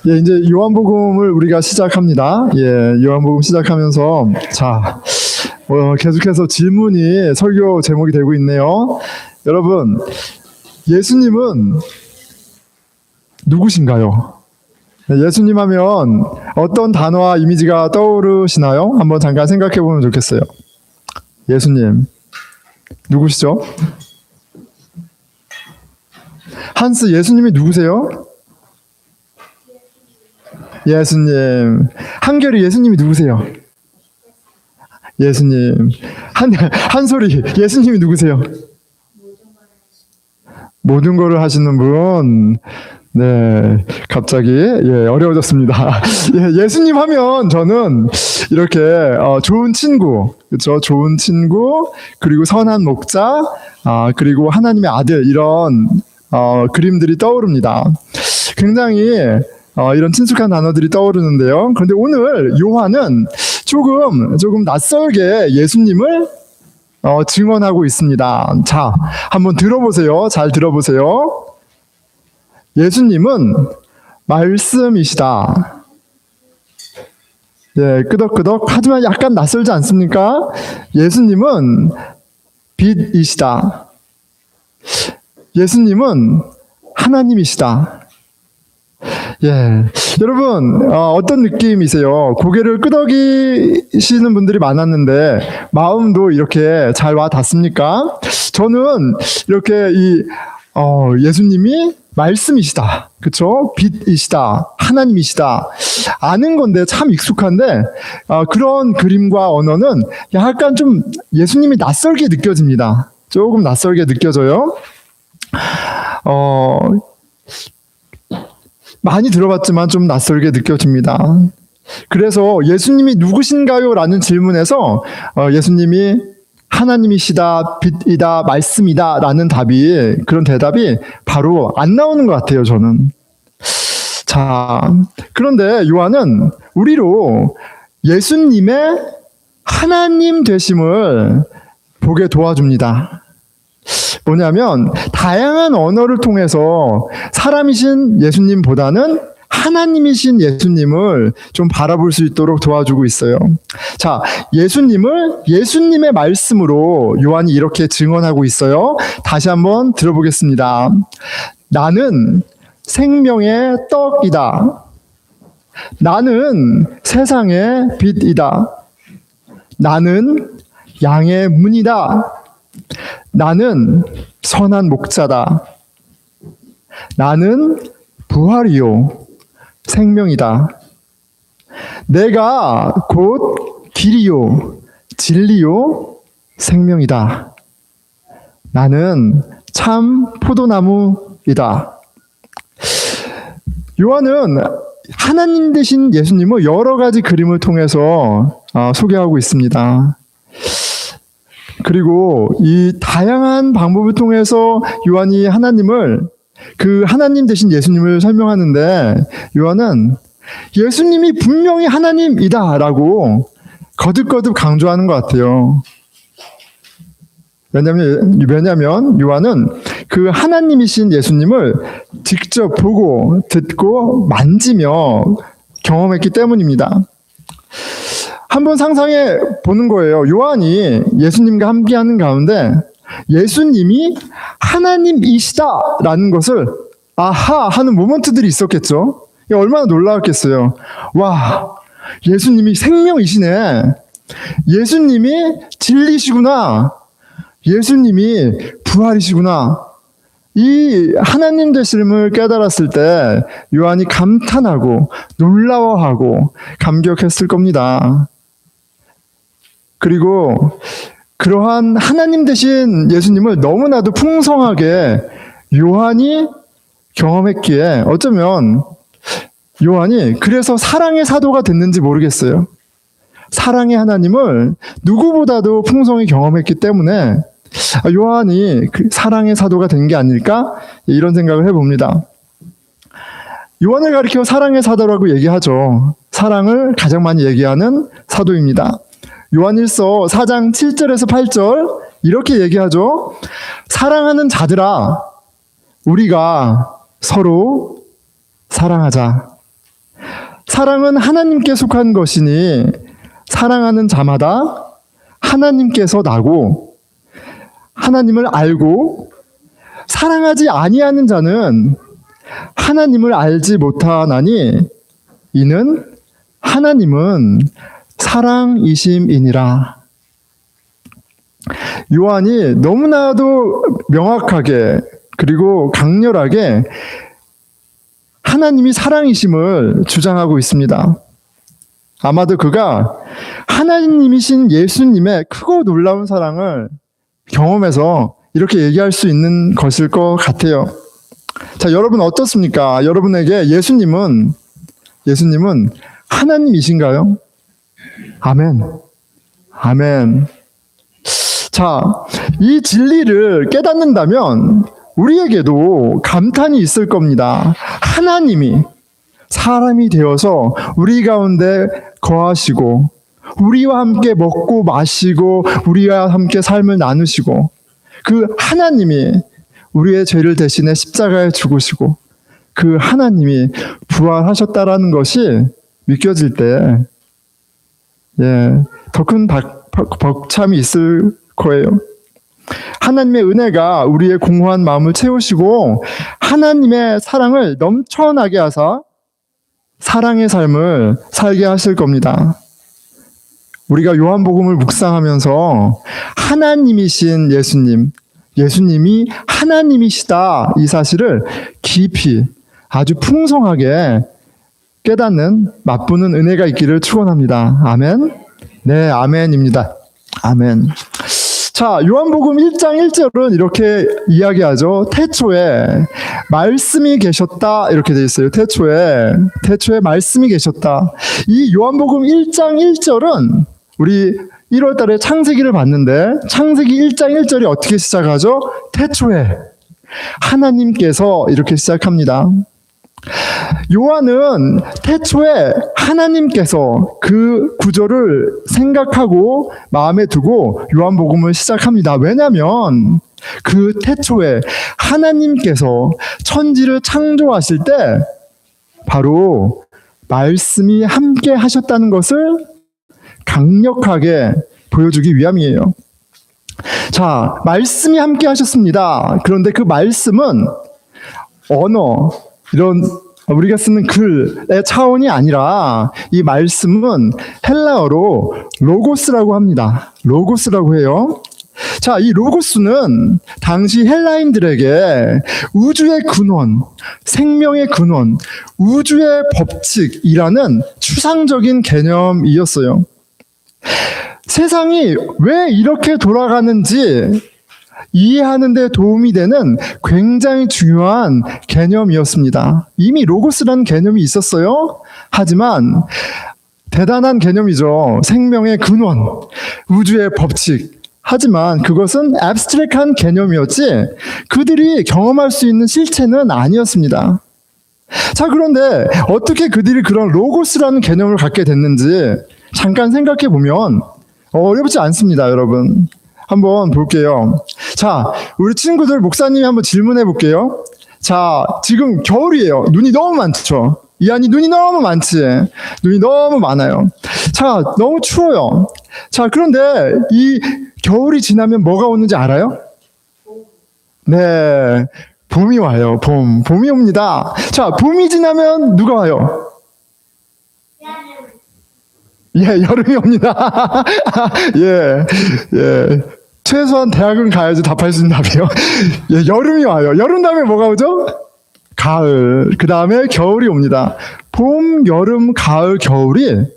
예, 이제 요한복음을 우리가 시작합니다. 예, 요한복음 시작하면서 자, 계속해서 질문이 설교 제목이 되고 있네요. 여러분, 예수님은 누구신가요? 예수님 하면 어떤 단어와 이미지가 떠오르시나요? 한번 잠깐 생각해 보면 좋겠어요. 예수님, 누구시죠? 한스, 예수님이 누구세요? 예수님. 한결이, 예수님이 누구세요? 예수님. 한솔이, 예수님이 누구세요? 모든 거를 하시는 분. 네, 갑자기 어려워졌습니다. 예수님 하면 저는 이렇게 좋은 친구, 그렇죠? 좋은 친구, 그리고 선한 목자, 그리고 하나님의 아들, 이런 그림들이 떠오릅니다. 굉장히 이런 친숙한 단어들이 떠오르는데요. 그런데 오늘 요한은 조금 낯설게 예수님을 증언하고 있습니다. 자, 한번 들어보세요. 잘 들어보세요. 예수님은 말씀이시다. 예, 끄덕끄덕. 하지만 약간 낯설지 않습니까? 예수님은 빛이시다. 예수님은 하나님이시다. 예, 여러분 어떤 느낌이세요? 고개를 끄덕이시는 분들이 많았는데 마음도 이렇게 잘 와 닿습니까? 저는 이렇게 예수님이 말씀이시다, 그렇죠? 빛이시다, 하나님이시다, 아는 건데 참 익숙한데 그런 그림과 언어는 약간 좀 예수님이 낯설게 느껴집니다. 조금 낯설게 느껴져요. 많이 들어봤지만 좀 낯설게 느껴집니다. 그래서 예수님이 누구신가요? 라는 질문에서 예수님이 하나님이시다, 빛이다, 말씀이다 라는 그런 대답이 바로 안 나오는 것 같아요, 저는. 자, 그런데 요한은 우리로 예수님의 하나님 되심을 보게 도와줍니다. 뭐냐면 다양한 언어를 통해서 사람이신 예수님보다는 하나님이신 예수님을 좀 바라볼 수 있도록 도와주고 있어요. 자, 예수님을 예수님의 말씀으로 요한이 이렇게 증언하고 있어요. 다시 한번 들어보겠습니다. 나는 생명의 떡이다. 나는 세상의 빛이다. 나는 양의 문이다. 나는 선한 목자다. 나는 부활이요 생명이다. 내가 곧 길이요 진리요 생명이다. 나는 참 포도나무이다. 요한은 하나님 되신 예수님을 여러 가지 그림을 통해서 소개하고 있습니다. 그리고 이 다양한 방법을 통해서 요한이 그 하나님 되신 예수님을 설명하는데 요한은 예수님이 분명히 하나님이다라고 거듭거듭 강조하는 것 같아요. 왜냐하면 요한은 그 하나님이신 예수님을 직접 보고 듣고 만지며 경험했기 때문입니다. 한번 상상해 보는 거예요. 요한이 예수님과 함께하는 가운데 예수님이 하나님이시다라는 것을 아하 하는 모먼트들이 있었겠죠. 얼마나 놀라웠겠어요. 와, 예수님이 생명이시네. 예수님이 진리시구나. 예수님이 부활이시구나. 이 하나님 되심을 깨달았을 때 요한이 감탄하고 놀라워하고 감격했을 겁니다. 그리고 그러한 하나님 되신 예수님을 너무나도 풍성하게 요한이 경험했기에 어쩌면 요한이 그래서 사랑의 사도가 됐는지 모르겠어요. 사랑의 하나님을 누구보다도 풍성히 경험했기 때문에 요한이 사랑의 사도가 된 게 아닐까? 이런 생각을 해봅니다. 요한을 가리켜 사랑의 사도라고 얘기하죠. 사랑을 가장 많이 얘기하는 사도입니다. 요한일서 4장 7절에서 8절 이렇게 얘기하죠. 사랑하는 자들아, 우리가 서로 사랑하자. 사랑은 하나님께 속한 것이니 사랑하는 자마다 하나님께서 나고 하나님을 알고 사랑하지 아니하는 자는 하나님을 알지 못하나니 이는 하나님은 사랑이심이니라. 요한이 너무나도 명확하게 그리고 강렬하게 하나님이 사랑이심을 주장하고 있습니다. 아마도 그가 하나님이신 예수님의 크고 놀라운 사랑을 경험해서 이렇게 얘기할 수 있는 것일 것 같아요. 자, 여러분 어떻습니까? 여러분에게 예수님은 하나님이신가요? 아멘. 아멘. 자, 이 진리를 깨닫는다면 우리에게도 감탄이 있을 겁니다. 하나님이 사람이 되어서 우리 가운데 거하시고 우리와 함께 먹고 마시고 우리와 함께 삶을 나누시고 그 하나님이 우리의 죄를 대신해 십자가에 죽으시고 그 하나님이 부활하셨다라는 것이 믿겨질 때 더 큰 벅참이 있을 거예요. 하나님의 은혜가 우리의 공허한 마음을 채우시고 하나님의 사랑을 넘쳐나게 하사 사랑의 삶을 살게 하실 겁니다. 우리가 요한복음을 묵상하면서 하나님이신 예수님이 하나님이시다 이 사실을 깊이 아주 풍성하게 깨닫는 맛보는 은혜가 있기를 축원합니다. 아멘. 네, 아멘입니다. 아멘. 자, 요한복음 1장 1절은 이렇게 이야기하죠. 태초에 말씀이 계셨다 이렇게 되어 있어요. 태초에 말씀이 계셨다. 이 요한복음 1장 1절은 우리 1월 달에 창세기를 봤는데 창세기 1장 1절이 어떻게 시작하죠? 태초에 하나님께서 이렇게 시작합니다. 요한은 태초에 하나님께서 그 구절을 생각하고 마음에 두고 요한복음을 시작합니다. 왜냐하면 그 태초에 하나님께서 천지를 창조하실 때 바로 말씀이 함께 하셨다는 것을 강력하게 보여주기 위함이에요. 자, 말씀이 함께 하셨습니다. 그런데 그 말씀은 언어, 이런 우리가 쓰는 글의 차원이 아니라 이 말씀은 헬라어로 로고스라고 합니다. 로고스라고 해요. 자, 이 로고스는 당시 헬라인들에게 우주의 근원, 생명의 근원, 우주의 법칙이라는 추상적인 개념이었어요. 세상이 왜 이렇게 돌아가는지 이해하는 데 도움이 되는 굉장히 중요한 개념이었습니다. 이미 로고스라는 개념이 있었어요. 하지만 대단한 개념이죠. 생명의 근원, 우주의 법칙. 하지만 그것은 앱스트랙한 개념이었지 그들이 경험할 수 있는 실체는 아니었습니다. 자, 그런데 어떻게 그들이 그런 로고스라는 개념을 갖게 됐는지 잠깐 생각해 보면 어렵지 않습니다, 여러분. 한번 볼게요. 자, 우리 친구들 목사님이 한번 질문해 볼게요. 자, 지금 겨울이에요. 눈이 너무 많죠? 이 안이 눈이 너무 많지? 눈이 너무 많아요. 자, 너무 추워요. 자, 그런데 이 겨울이 지나면 뭐가 오는지 알아요? 네, 봄이 와요. 봄이 옵니다. 자, 봄이 지나면 누가 와요? 여름이 옵니다. 최소한 대학은 가야지 답할 수 있는 답이에요. 여름이 와요. 여름 다음에 뭐가 오죠? 가을. 그 다음에 겨울이 옵니다. 봄, 여름, 가을, 겨울이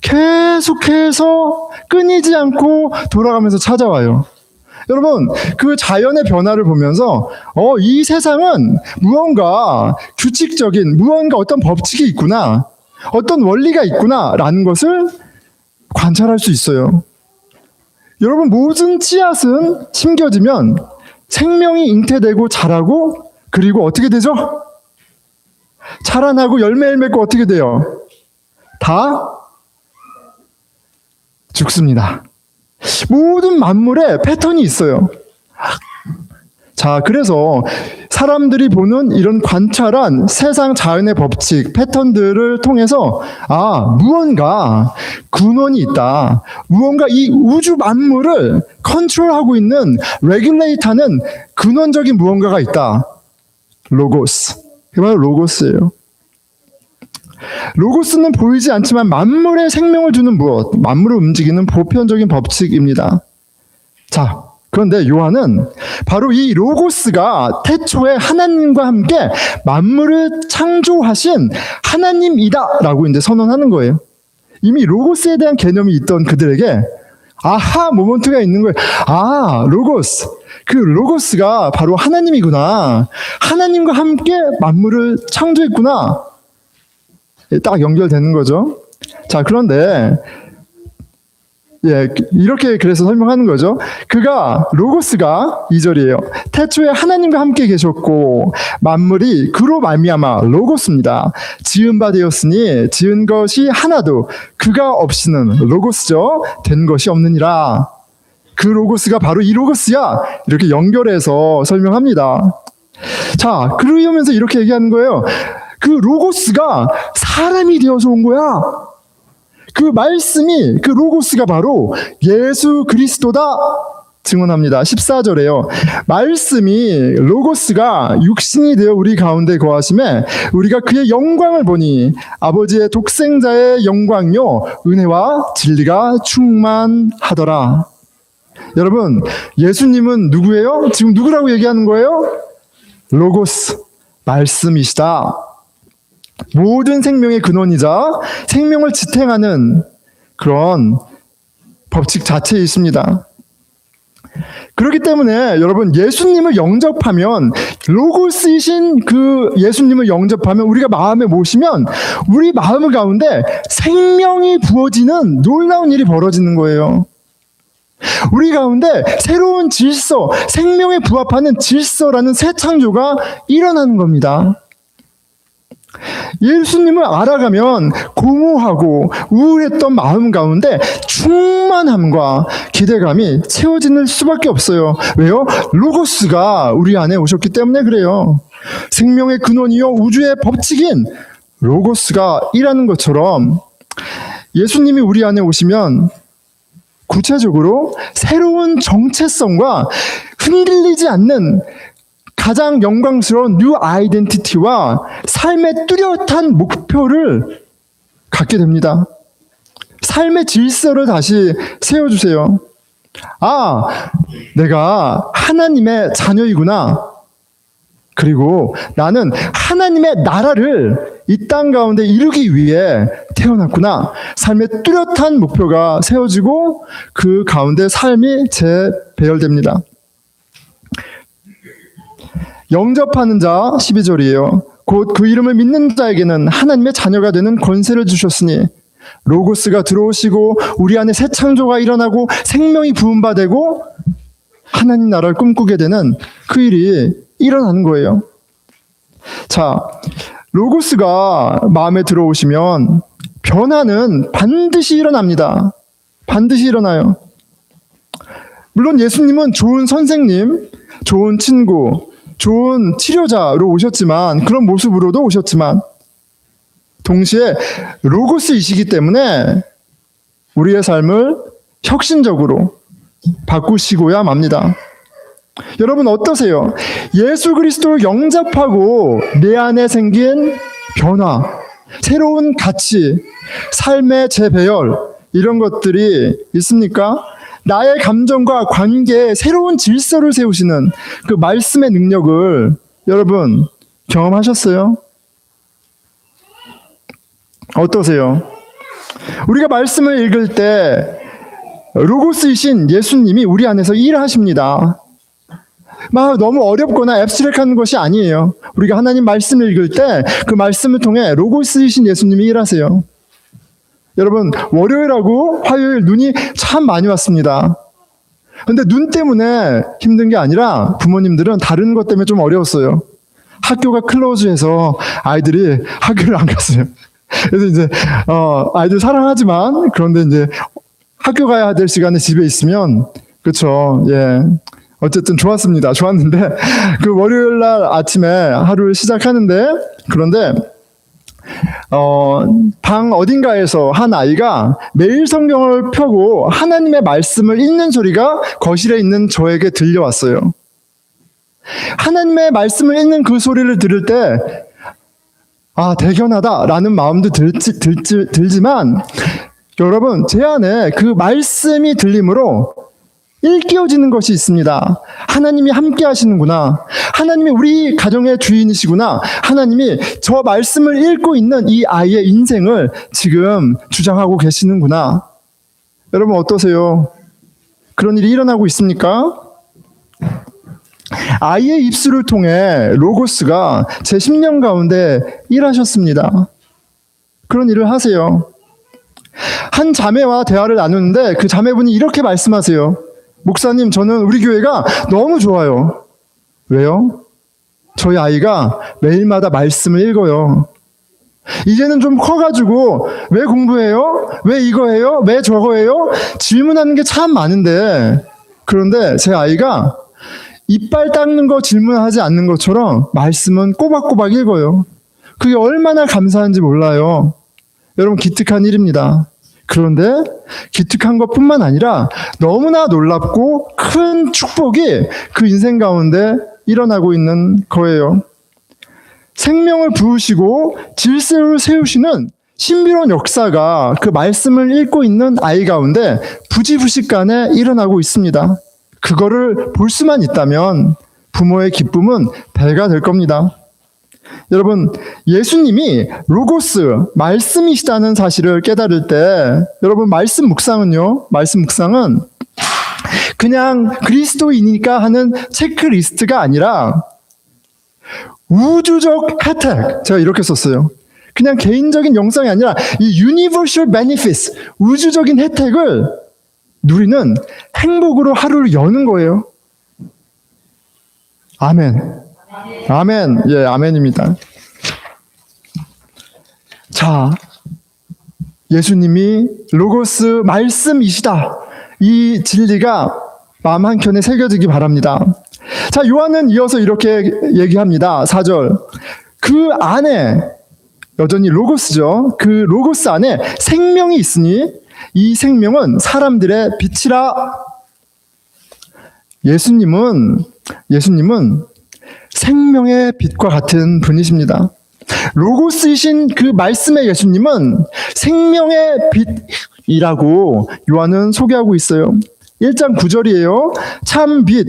계속해서 끊이지 않고 돌아가면서 찾아와요. 여러분, 그 자연의 변화를 보면서 이 세상은 무언가 규칙적인, 무언가 어떤 법칙이 있구나, 어떤 원리가 있구나라는 것을 관찰할 수 있어요. 여러분, 모든 씨앗은 심겨지면 생명이 잉태되고 자라고 그리고 어떻게 되죠? 자라나고 열매를 맺고 어떻게 돼요? 다 죽습니다. 모든 만물에 패턴이 있어요. 자, 그래서 사람들이 보는 이런 관찰한 세상 자연의 법칙, 패턴들을 통해서 무언가 근원이 있다. 무언가 이 우주 만물을 컨트롤하고 있는, 레귤레이터는 근원적인 무언가가 있다. 로고스. 그게 바로 로고스예요. 로고스는 보이지 않지만 만물에 생명을 주는 무엇, 만물을 움직이는 보편적인 법칙입니다. 자, 그런데 요한은 바로 이 로고스가 태초에 하나님과 함께 만물을 창조하신 하나님이다라고 이제 선언하는 거예요. 이미 로고스에 대한 개념이 있던 그들에게 아하 모먼트가 있는 거예요. 로고스. 그 로고스가 바로 하나님이구나. 하나님과 함께 만물을 창조했구나. 딱 연결되는 거죠. 자, 그런데 이렇게 그래서 설명하는 거죠. 로고스가 2절이에요. 태초에 하나님과 함께 계셨고 만물이 그로 말미암아 로고스입니다. 지은 바 되었으니 지은 것이 하나도 그가 없이는 로고스죠. 된 것이 없느니라. 그 로고스가 바로 이 로고스야. 이렇게 연결해서 설명합니다. 자, 그러면서 이렇게 얘기하는 거예요. 그 로고스가 사람이 되어서 온 거야. 그 말씀이, 그 로고스가 바로 예수 그리스도다 증언합니다. 14절에요. 말씀이, 로고스가 육신이 되어 우리 가운데 거하심에 우리가 그의 영광을 보니 아버지의 독생자의 영광요 은혜와 진리가 충만하더라. 여러분, 예수님은 누구예요? 지금 누구라고 얘기하는 거예요? 로고스, 말씀이시다. 모든 생명의 근원이자 생명을 지탱하는 그런 법칙 자체이십니다. 그렇기 때문에 여러분, 예수님을 영접하면, 로고스이신 그 예수님을 영접하면, 우리가 마음에 모시면 우리 마음 가운데 생명이 부어지는 놀라운 일이 벌어지는 거예요. 우리 가운데 새로운 질서, 생명에 부합하는 질서라는 새 창조가 일어나는 겁니다. 예수님을 알아가면 공허하고 우울했던 마음 가운데 충만함과 기대감이 채워질 수밖에 없어요. 왜요? 로고스가 우리 안에 오셨기 때문에 그래요. 생명의 근원이요 우주의 법칙인 로고스가 일하는 것처럼 예수님이 우리 안에 오시면 구체적으로 새로운 정체성과 흔들리지 않는 가장 영광스러운 뉴 아이덴티티와 삶의 뚜렷한 목표를 갖게 됩니다. 삶의 질서를 다시 세워주세요. 내가 하나님의 자녀이구나. 그리고 나는 하나님의 나라를 이 땅 가운데 이루기 위해 태어났구나. 삶의 뚜렷한 목표가 세워지고 그 가운데 삶이 재배열됩니다. 영접하는 자 12절이에요. 곧 그 이름을 믿는 자에게는 하나님의 자녀가 되는 권세를 주셨으니 로고스가 들어오시고 우리 안에 새 창조가 일어나고 생명이 부은 바 되고 하나님 나라를 꿈꾸게 되는 그 일이 일어나는 거예요. 자, 로고스가 마음에 들어오시면 변화는 반드시 일어납니다. 반드시 일어나요. 물론 예수님은 좋은 선생님, 좋은 친구, 좋은 치료자로 오셨지만, 그런 모습으로도 오셨지만 동시에 로고스이시기 때문에 우리의 삶을 혁신적으로 바꾸시고야 맙니다. 여러분 어떠세요? 예수 그리스도를 영접하고 내 안에 생긴 변화, 새로운 가치, 삶의 재배열, 이런 것들이 있습니까? 나의 감정과 관계에 새로운 질서를 세우시는 그 말씀의 능력을 여러분 경험하셨어요? 어떠세요? 우리가 말씀을 읽을 때 로고스이신 예수님이 우리 안에서 일하십니다. 너무 어렵거나 앱스트랙한 것이 아니에요. 우리가 하나님 말씀을 읽을 때 그 말씀을 통해 로고스이신 예수님이 일하세요. 여러분, 월요일하고 화요일 눈이 참 많이 왔습니다. 근데 눈 때문에 힘든 게 아니라 부모님들은 다른 것 때문에 좀 어려웠어요. 학교가 클로즈해서 아이들이 학교를 안 갔어요. 그래서 이제 아이들 사랑하지만, 그런데 이제 학교 가야 될 시간에 집에 있으면, 그렇죠, 예, 어쨌든 좋았습니다. 좋았는데 그 월요일 날 아침에 하루를 시작하는데, 그런데 방 어딘가에서 한 아이가 매일 성경을 펴고 하나님의 말씀을 읽는 소리가 거실에 있는 저에게 들려왔어요. 하나님의 말씀을 읽는 그 소리를 들을 때 대견하다라는 마음도 들지만, 여러분, 제 안에 그 말씀이 들림으로 일깨워지는 것이 있습니다. 하나님이 함께 하시는구나. 하나님이 우리 가정의 주인이시구나. 하나님이 저 말씀을 읽고 있는 이 아이의 인생을 지금 주장하고 계시는구나. 여러분 어떠세요? 그런 일이 일어나고 있습니까? 아이의 입술을 통해 로고스가 제 10년 가운데 일하셨습니다. 그런 일을 하세요. 한 자매와 대화를 나누는데 그 자매분이 이렇게 말씀하세요. 목사님, 저는 우리 교회가 너무 좋아요. 왜요? 저희 아이가 매일마다 말씀을 읽어요. 이제는 좀 커가지고 왜 공부해요? 왜 이거 해요? 왜 저거 해요? 질문하는 게 참 많은데, 그런데 제 아이가 이빨 닦는 거 질문하지 않는 것처럼 말씀은 꼬박꼬박 읽어요. 그게 얼마나 감사한지 몰라요. 여러분, 기특한 일입니다. 그런데 기특한 것뿐만 아니라 너무나 놀랍고 큰 축복이 그 인생 가운데 일어나고 있는 거예요. 생명을 부으시고 질서를 세우시는 신비로운 역사가 그 말씀을 읽고 있는 아이 가운데 부지부식간에 일어나고 있습니다. 그거를 볼 수만 있다면 부모의 기쁨은 배가 될 겁니다. 여러분, 예수님이 로고스, 말씀이시다는 사실을 깨달을 때, 여러분, 말씀 묵상은요, 말씀 묵상은 그냥 그리스도이니까 하는 체크리스트가 아니라 우주적 혜택, 제가 이렇게 썼어요. 그냥 개인적인 영상이 아니라 이 universal benefits, 우주적인 혜택을 누리는 행복으로 하루를 여는 거예요. 아멘. 아멘. 예, 아멘입니다. 자, 예수님이 로고스 말씀이시다. 이 진리가 마음 한켠에 새겨지기 바랍니다. 자, 요한은 이어서 이렇게 얘기합니다. 4절. 그 안에, 여전히 로고스죠. 그 로고스 안에 생명이 있으니 이 생명은 사람들의 빛이라. 예수님은 생명의 빛과 같은 분이십니다. 로고스이신 그 말씀의 예수님은 생명의 빛이라고 요한은 소개하고 있어요. 1장 9절이에요. 참 빛,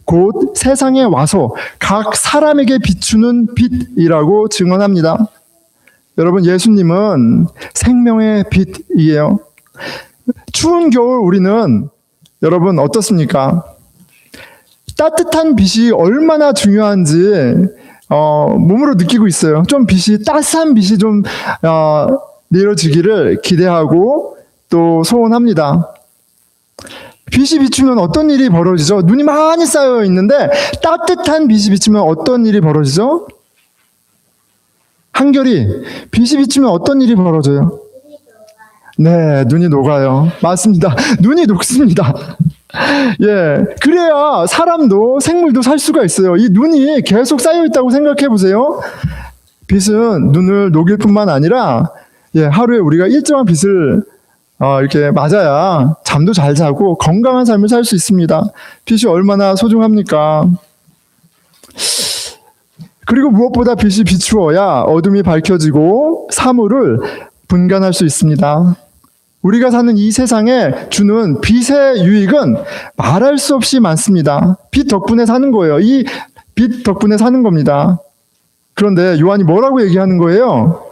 곧 세상에 와서 각 사람에게 비추는 빛이라고 증언합니다. 여러분, 예수님은 생명의 빛이에요. 추운 겨울 우리는, 여러분 어떻습니까? 따뜻한 빛이 얼마나 중요한지 몸으로 느끼고 있어요. 좀 빛이, 따스한 빛이 좀 내려지기를 기대하고 또 소원합니다. 빛이 비추면 어떤 일이 벌어지죠? 눈이 많이 쌓여 있는데 따뜻한 빛이 비추면 어떤 일이 벌어지죠? 한결이, 빛이 비추면 어떤 일이 벌어져요? 네, 눈이 녹아요. 맞습니다. 눈이 녹습니다. 예, 그래야 사람도 생물도 살 수가 있어요. 이 눈이 계속 쌓여 있다고 생각해 보세요. 빛은 눈을 녹일 뿐만 아니라, 하루에 우리가 일정한 빛을 이렇게 맞아야 잠도 잘 자고 건강한 삶을 살 수 있습니다. 빛이 얼마나 소중합니까? 그리고 무엇보다 빛이 비추어야 어둠이 밝혀지고 사물을 분간할 수 있습니다. 우리가 사는 이 세상에 주는 빛의 유익은 말할 수 없이 많습니다. 빛 덕분에 사는 거예요. 이 빛 덕분에 사는 겁니다. 그런데 요한이 뭐라고 얘기하는 거예요?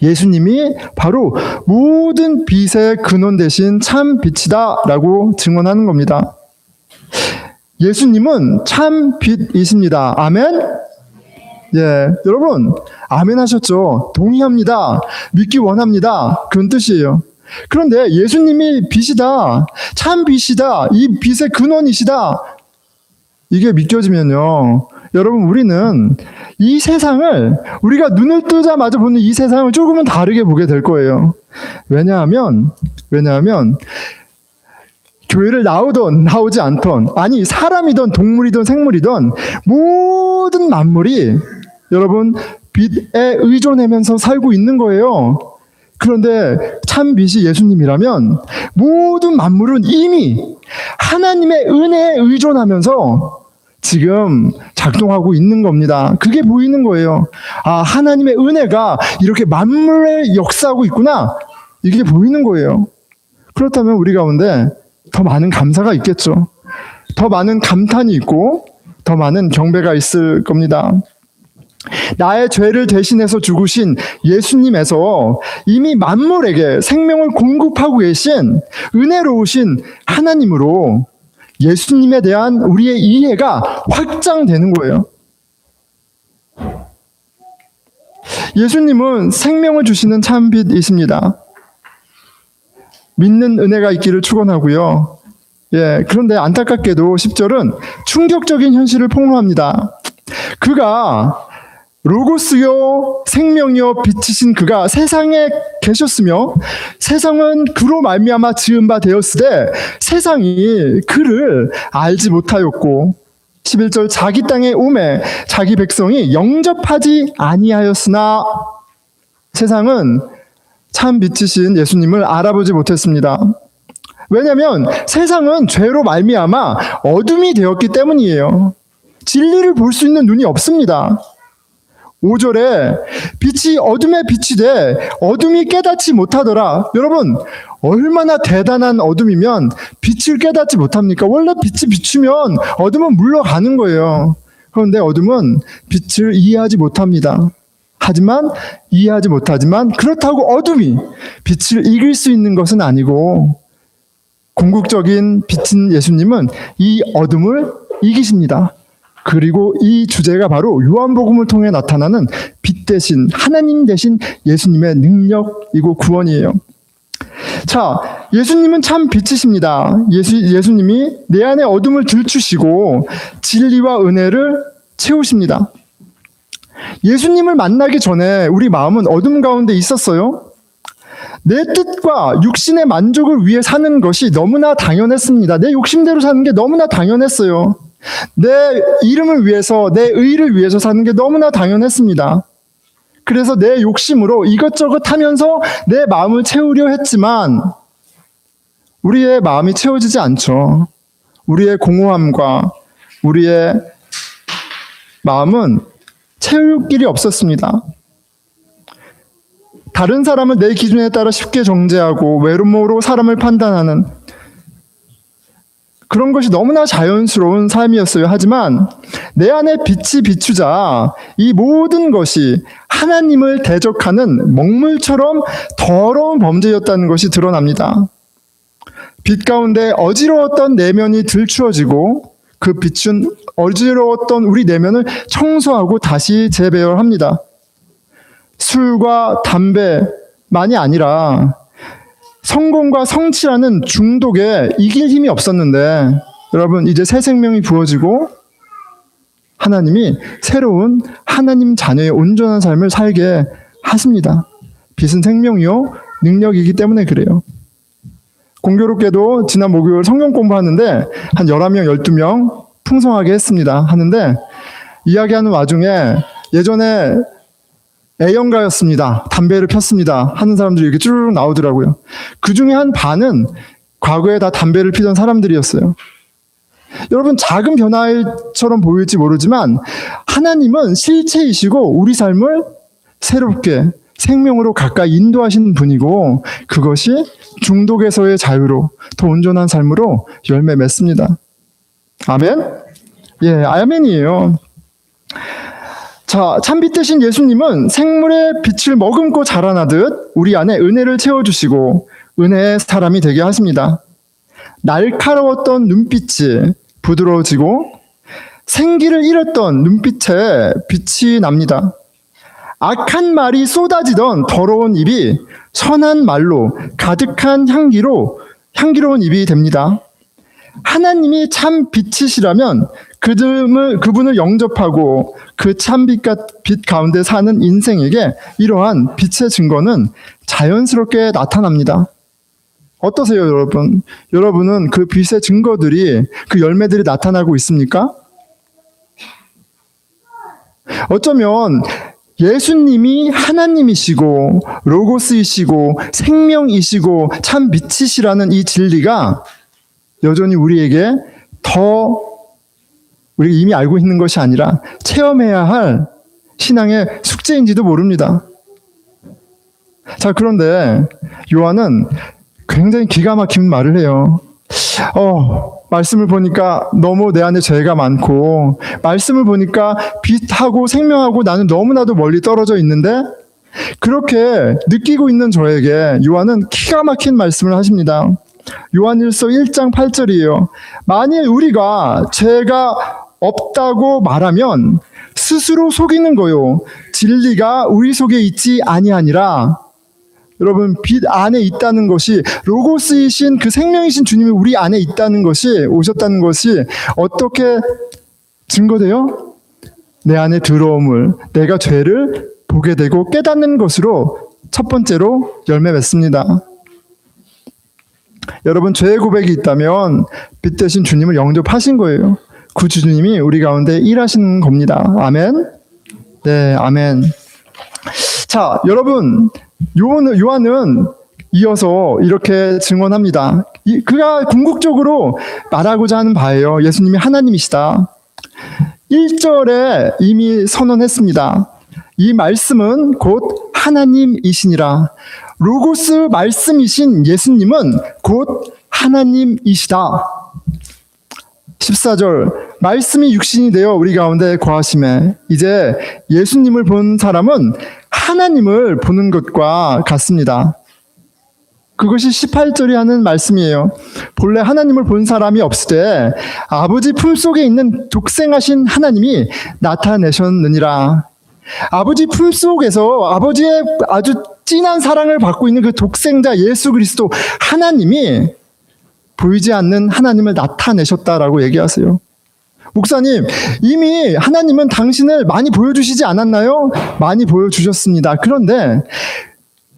예수님이 바로 모든 빛의 근원 되신 참 빛이다 라고 증언하는 겁니다. 예수님은 참 빛이십니다. 아멘? 예, 여러분 아멘 하셨죠? 동의합니다. 믿기 원합니다. 그런 뜻이에요. 그런데 예수님이 빛이다, 참 빛이다, 이 빛의 근원이시다, 이게 믿겨지면요, 여러분 우리는 이 세상을, 우리가 눈을 뜨자마자 보는 이 세상을 조금은 다르게 보게 될 거예요. 왜냐하면 교회를 나오던 나오지 않던, 아니 사람이든 동물이든 생물이든 모든 만물이 여러분 빛에 의존하면서 살고 있는 거예요. 그런데 참 빛이 예수님이라면 모든 만물은 이미 하나님의 은혜에 의존하면서 지금 작동하고 있는 겁니다. 그게 보이는 거예요. 아, 하나님의 은혜가 이렇게 만물에 역사하고 있구나. 이게 보이는 거예요. 그렇다면 우리 가운데 더 많은 감사가 있겠죠. 더 많은 감탄이 있고 더 많은 경배가 있을 겁니다. 나의 죄를 대신해서 죽으신 예수님에서 이미 만물에게 생명을 공급하고 계신 은혜로우신 하나님으로 예수님에 대한 우리의 이해가 확장되는 거예요. 예수님은 생명을 주시는 참빛이십니다. 믿는 은혜가 있기를 축원하고요. 그런데 안타깝게도 10절은 충격적인 현실을 폭로합니다. 그가 로고스요 생명이요 빛이신 그가 세상에 계셨으며 세상은 그로 말미암아 지은 바 되었으되 세상이 그를 알지 못하였고 11절 자기 땅에 오매 자기 백성이 영접하지 아니하였으나 세상은 참 빛이신 예수님을 알아보지 못했습니다. 왜냐하면 세상은 죄로 말미암아 어둠이 되었기 때문이에요. 진리를 볼 수 있는 눈이 없습니다. 5절에 빛이 어둠에 빛이 돼 어둠이 깨닫지 못하더라. 여러분, 얼마나 대단한 어둠이면 빛을 깨닫지 못합니까? 원래 빛이 비추면 어둠은 물러가는 거예요. 그런데 어둠은 빛을 이해하지 못합니다. 하지만 이해하지 못하지만 그렇다고 어둠이 빛을 이길 수 있는 것은 아니고 궁극적인 빛인 예수님은 이 어둠을 이기십니다. 그리고 이 주제가 바로 요한복음을 통해 나타나는 빛 대신 하나님 대신 예수님의 능력이고 구원이에요. 자, 예수님은 참 빛이십니다. 예수님이 내 안에 어둠을 들추시고 진리와 은혜를 채우십니다. 예수님을 만나기 전에 우리 마음은 어둠 가운데 있었어요. 내 뜻과 육신의 만족을 위해 사는 것이 너무나 당연했습니다. 내 욕심대로 사는 게 너무나 당연했어요. 내 이름을 위해서, 내 의를 위해서 사는 게 너무나 당연했습니다. 그래서 내 욕심으로 이것저것 하면서 내 마음을 채우려 했지만 우리의 마음이 채워지지 않죠. 우리의 공허함과 우리의 마음은 채울 길이 없었습니다. 다른 사람을 내 기준에 따라 쉽게 정죄하고 외로움으로 사람을 판단하는 그런 것이 너무나 자연스러운 삶이었어요. 하지만 내 안에 빛이 비추자 이 모든 것이 하나님을 대적하는 먹물처럼 더러운 범죄였다는 것이 드러납니다. 빛 가운데 어지러웠던 내면이 들추어지고 그 빛은 어지러웠던 우리 내면을 청소하고 다시 재배열합니다. 술과 담배만이 아니라 성공과 성취라는 중독에 이길 힘이 없었는데 여러분 이제 새 생명이 부어지고 하나님이 새로운 하나님 자녀의 온전한 삶을 살게 하십니다. 빛은 생명이요 능력이기 때문에 그래요. 공교롭게도 지난 목요일 성경 공부하는데 한 11명, 12명 풍성하게 했습니다. 하는데 이야기하는 와중에 예전에 애연가였습니다. 담배를 폈습니다. 하는 사람들이 이렇게 쭈르륵 나오더라고요. 그 중에 한 반은 과거에 다 담배를 피던 사람들이었어요. 여러분 작은 변화처럼 보일지 모르지만 하나님은 실체이시고 우리 삶을 새롭게 생명으로 가까이 인도하시는 분이고 그것이 중독에서의 자유로 더 온전한 삶으로 열매 맺습니다. 아멘? 아멘이에요. 자, 참빛 대신 예수님은 생물의 빛을 머금고 자라나듯 우리 안에 은혜를 채워주시고 은혜의 사람이 되게 하십니다. 날카로웠던 눈빛이 부드러워지고 생기를 잃었던 눈빛에 빛이 납니다. 악한 말이 쏟아지던 더러운 입이 선한 말로 가득한 향기로운 입이 됩니다. 하나님이 참 빛이시라면 그분을 영접하고 그 참빛 가운데 사는 인생에게 이러한 빛의 증거는 자연스럽게 나타납니다. 어떠세요, 여러분? 여러분은 그 빛의 증거들이, 그 열매들이 나타나고 있습니까? 어쩌면 예수님이 하나님이시고 로고스이시고 생명이시고 참 빛이시라는 이 진리가 여전히 우리에게 더 우리가 이미 알고 있는 것이 아니라 체험해야 할 신앙의 숙제인지도 모릅니다. 자, 그런데 요한은 굉장히 기가 막힌 말을 해요. 말씀을 보니까 너무 내 안에 죄가 많고, 말씀을 보니까 빛하고 생명하고 나는 너무나도 멀리 떨어져 있는데, 그렇게 느끼고 있는 저에게 요한은 기가 막힌 말씀을 하십니다. 요한일서 1장 8절이에요. 만일 우리가 죄가 없다고 말하면 스스로 속이는 거요. 진리가 우리 속에 있지 아니하니라. 여러분, 빛 안에 있다는 것이, 로고스이신 그 생명이신 주님이 우리 안에 있다는 것이, 오셨다는 것이 어떻게 증거돼요? 내 안에 들어옴을, 내가 죄를 보게 되고 깨닫는 것으로 첫 번째로 열매 맺습니다. 여러분, 죄의 고백이 있다면 빛 대신 주님을 영접하신 거예요. 그 주님이 우리 가운데 일하시는 겁니다. 아멘? 네, 아멘. 자, 여러분, 요한은 이어서 이렇게 증언합니다. 그가 궁극적으로 말하고자 하는 바예요. 예수님이 하나님이시다. 1절에 이미 선언했습니다. 이 말씀은 곧 하나님이시니라. 로고스 말씀이신 예수님은 곧 하나님이시다. 14절, 말씀이 육신이 되어 우리 가운데 거하심에, 이제 예수님을 본 사람은 하나님을 보는 것과 같습니다. 그것이 18절이 하는 말씀이에요. 본래 하나님을 본 사람이 없을 때 아버지 품속에 있는 독생하신 하나님이 나타내셨느니라. 아버지 품속에서 아버지의 아주 진한 사랑을 받고 있는 그 독생자 예수 그리스도 하나님이 보이지 않는 하나님을 나타내셨다라고 얘기하세요. 목사님, 이미 하나님은 당신을 많이 보여주시지 않았나요? 많이 보여주셨습니다. 그런데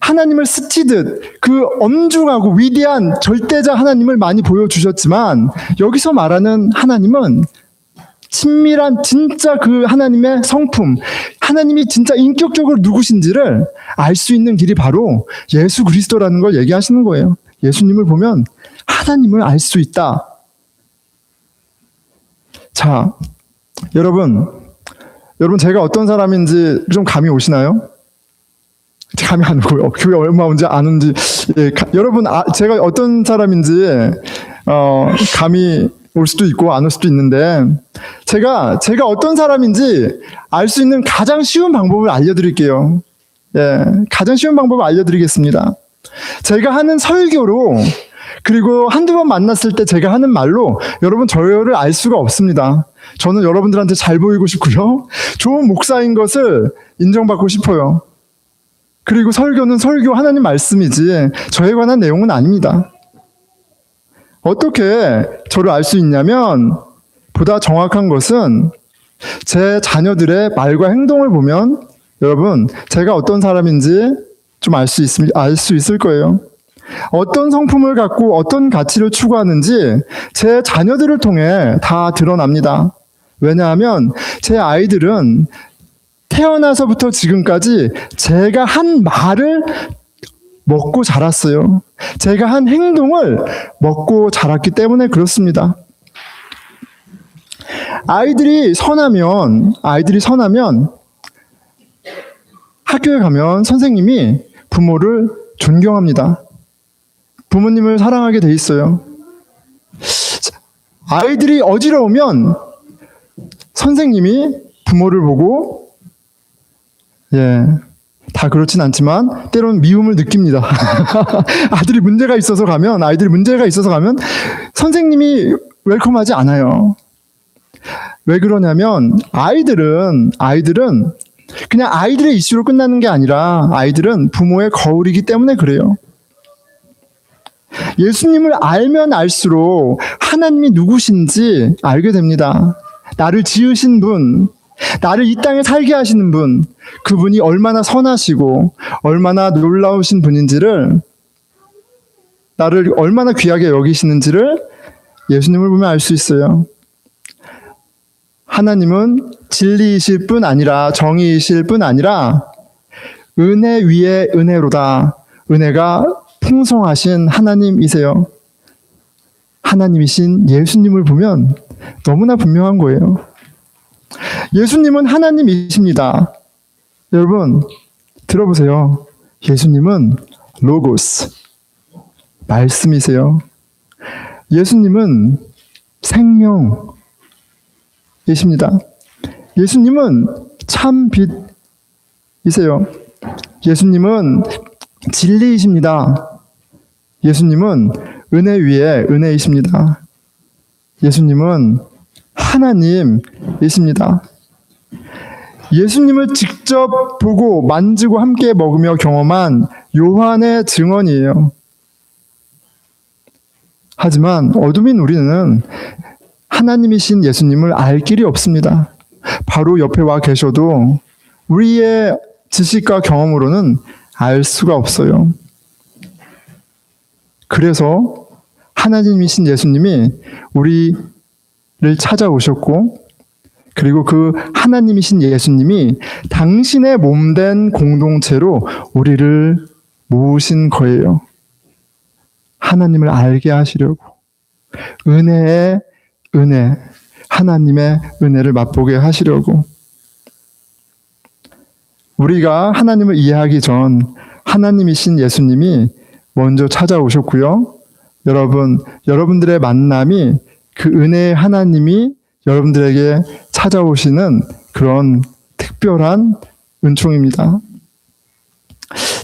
하나님을 스치듯 그 엄중하고 위대한 절대자 하나님을 많이 보여주셨지만, 여기서 말하는 하나님은 친밀한 진짜 그 하나님의 성품, 하나님이 진짜 인격적으로 누구신지를 알 수 있는 길이 바로 예수 그리스도라는 걸 얘기하시는 거예요. 예수님을 보면 하나님을 알 수 있다. 자, 여러분 제가 어떤 사람인지 좀 감이 오시나요? 감이 안 오고요. 교회 얼마 온지 아는지, 여러분, 제가 어떤 사람인지 감이 올 수도 있고 안 올 수도 있는데, 제가 어떤 사람인지 알 수 있는 가장 쉬운 방법을 알려드릴게요. 가장 쉬운 방법을 알려드리겠습니다. 제가 하는 설교로, 그리고 한두 번 만났을 때 제가 하는 말로 여러분 저를 알 수가 없습니다. 저는 여러분들한테 잘 보이고 싶고요, 좋은 목사인 것을 인정받고 싶어요. 그리고 설교는 설교 하나님 말씀이지 저에 관한 내용은 아닙니다. 어떻게 저를 알 수 있냐면, 보다 정확한 것은 제 자녀들의 말과 행동을 보면 여러분 제가 어떤 사람인지 좀 알 수 있을 거예요. 어떤 성품을 갖고 어떤 가치를 추구하는지 제 자녀들을 통해 다 드러납니다. 왜냐하면 제 아이들은 태어나서부터 지금까지 제가 한 말을 먹고 자랐어요. 제가 한 행동을 먹고 자랐기 때문에 그렇습니다. 아이들이 선하면 학교에 가면 선생님이 부모를 존경합니다. 부모님을 사랑하게 돼 있어요. 아이들이 어지러우면 선생님이 부모를 보고, 다 그렇진 않지만 때로는 미움을 느낍니다. 아이들이 문제가 있어서 가면 선생님이 웰컴하지 않아요. 왜 그러냐면 아이들은 그냥 아이들의 이슈로 끝나는 게 아니라 아이들은 부모의 거울이기 때문에 그래요. 예수님을 알면 알수록 하나님이 누구신지 알게 됩니다. 나를 지으신 분, 나를 이 땅에 살게 하시는 분, 그분이 얼마나 선하시고 얼마나 놀라우신 분인지를 나를 얼마나 귀하게 여기시는지를 예수님을 보면 알 수 있어요. 하나님은 진리이실 뿐 아니라 정의이실 뿐 아니라 은혜 위에 은혜로다. 은혜가 풍성하신 하나님이세요. 하나님이신 예수님을 보면 너무나 분명한 거예요. 예수님은 하나님이십니다. 여러분 들어보세요. 예수님은 로고스, 말씀이세요. 예수님은 생명이십니다. 예수님은 참 빛이세요. 예수님은 진리이십니다. 예수님은 은혜 위에 은혜이십니다. 예수님은 하나님이십니다. 예수님을 직접 보고 만지고 함께 먹으며 경험한 요한의 증언이에요. 하지만 어둠인 우리는 하나님이신 예수님을 알 길이 없습니다. 바로 옆에 와 계셔도 우리의 지식과 경험으로는 알 수가 없어요. 그래서 하나님이신 예수님이 우리를 찾아오셨고, 그리고 그 하나님이신 예수님이 당신의 몸된 공동체로 우리를 모으신 거예요. 하나님을 알게 하시려고. 은혜의 은혜, 하나님의 은혜를 맛보게 하시려고. 우리가 하나님을 이해하기 전 하나님이신 예수님이 먼저 찾아오셨고요. 여러분들의 만남이 그 은혜의 하나님이 여러분들에게 찾아오시는 그런 특별한 은총입니다.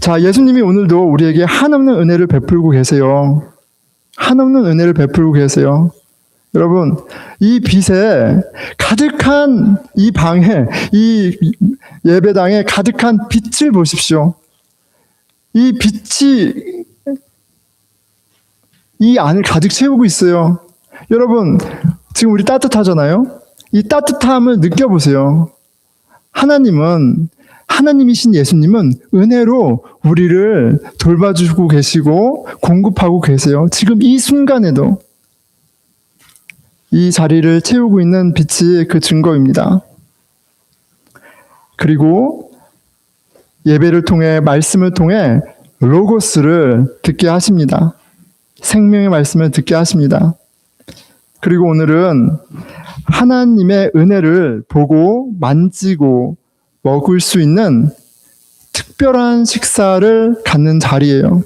자, 예수님이 오늘도 우리에게 한없는 은혜를 베풀고 계세요. 한없는 은혜를 베풀고 계세요. 여러분, 이 빛에 가득한 이 방에, 이 예배당에 가득한 빛을 보십시오. 이 빛이 이 안을 가득 채우고 있어요. 여러분, 지금 우리 따뜻하잖아요? 이 따뜻함을 느껴보세요. 하나님이신 예수님은 은혜로 우리를 돌봐주고 계시고 공급하고 계세요. 지금 이 순간에도 이 자리를 채우고 있는 빛이 그 증거입니다. 그리고 예배를 통해, 말씀을 통해 로고스를 듣게 하십니다. 생명의 말씀을 듣게 하십니다. 그리고 오늘은 하나님의 은혜를 보고 만지고 먹을 수 있는 특별한 식사를 갖는 자리예요.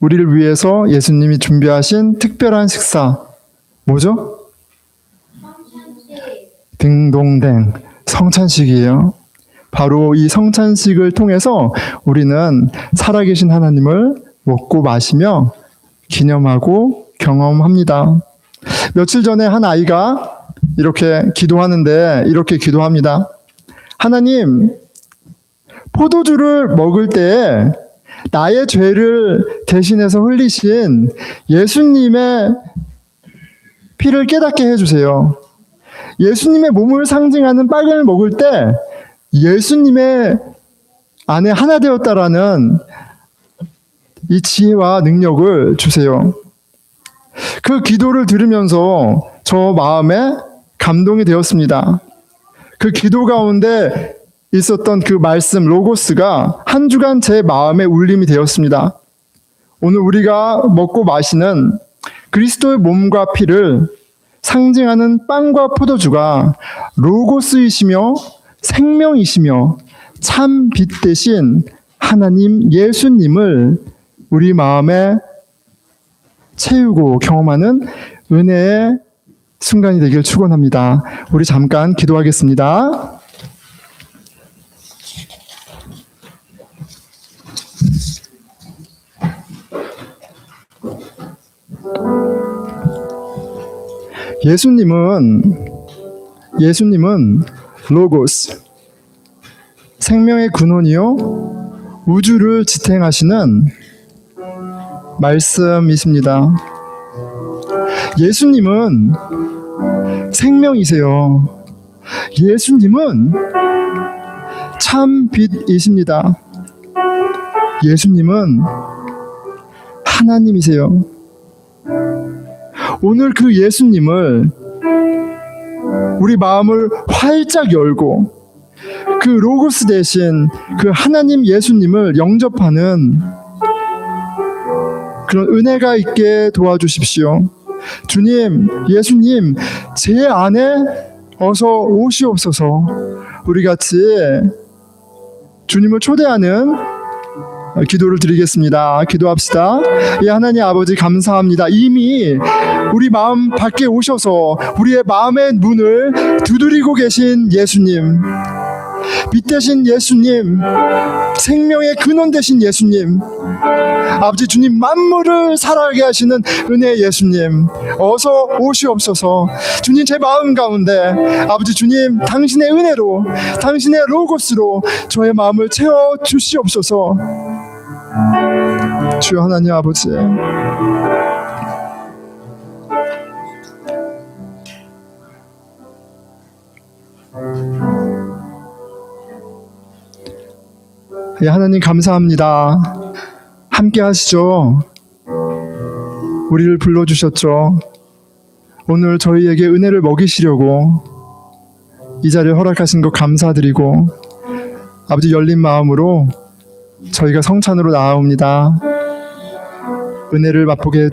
우리를 위해서 예수님이 준비하신 특별한 식사, 뭐죠? 딩동댕, 성찬식이에요. 바로 이 성찬식을 통해서 우리는 살아계신 하나님을 먹고 마시며 기념하고 경험합니다. 며칠 전에 한 아이가 이렇게 기도하는데 이렇게 기도합니다. 하나님, 포도주를 먹을 때 나의 죄를 대신해서 흘리신 예수님의 피를 깨닫게 해주세요. 예수님의 몸을 상징하는 빵을 먹을 때 예수님의 안에 하나 되었다라는 이 지혜와 능력을 주세요. 그 기도를 들으면서 저 마음에 감동이 되었습니다. 그 기도 가운데 있었던 그 말씀 로고스가 한 주간 제 마음에 울림이 되었습니다. 오늘 우리가 먹고 마시는 그리스도의 몸과 피를 상징하는 빵과 포도주가 로고스이시며 생명이시며 참 빛 대신 하나님 예수님을 우리 마음에 채우고 경험하는 은혜의 순간이 되길 축원합니다. 우리 잠깐 기도하겠습니다. 예수님은 로고스, 생명의 근원이요 우주를 지탱하시는 말씀이십니다. 예수님은 생명이세요. 예수님은 참 빛이십니다. 예수님은 하나님이세요. 오늘 그 예수님을 우리 마음을 활짝 열고 그 로고스 대신 그 하나님 예수님을 영접하는 그런 은혜가 있게 도와주십시오. 주님, 예수님, 제 안에 어서 오시옵소서. 우리 같이 주님을 초대하는 기도를 드리겠습니다. 기도합시다. 예, 하나님 아버지 감사합니다. 이미 우리 마음 밖에 오셔서 우리의 마음의 문을 두드리고 계신 예수님, 빛 되신 예수님, 생명의 근원 되신 예수님, 아버지 주님 만물을 살아가게 하시는 은혜의 예수님, 어서 오시옵소서. 주님, 제 마음 가운데 아버지 주님 당신의 은혜로, 당신의 로고스로 저의 마음을 채워주시옵소서. 주여 하나님 아버지, 예, 하나님 감사합니다. 함께 하시죠. 우리를 불러주셨죠. 오늘 저희에게 은혜를 먹이시려고 이 자리를 허락하신 것 감사드리고, 아버지 열린 마음으로 저희가 성찬으로 나아옵니다. 은혜를 맛보게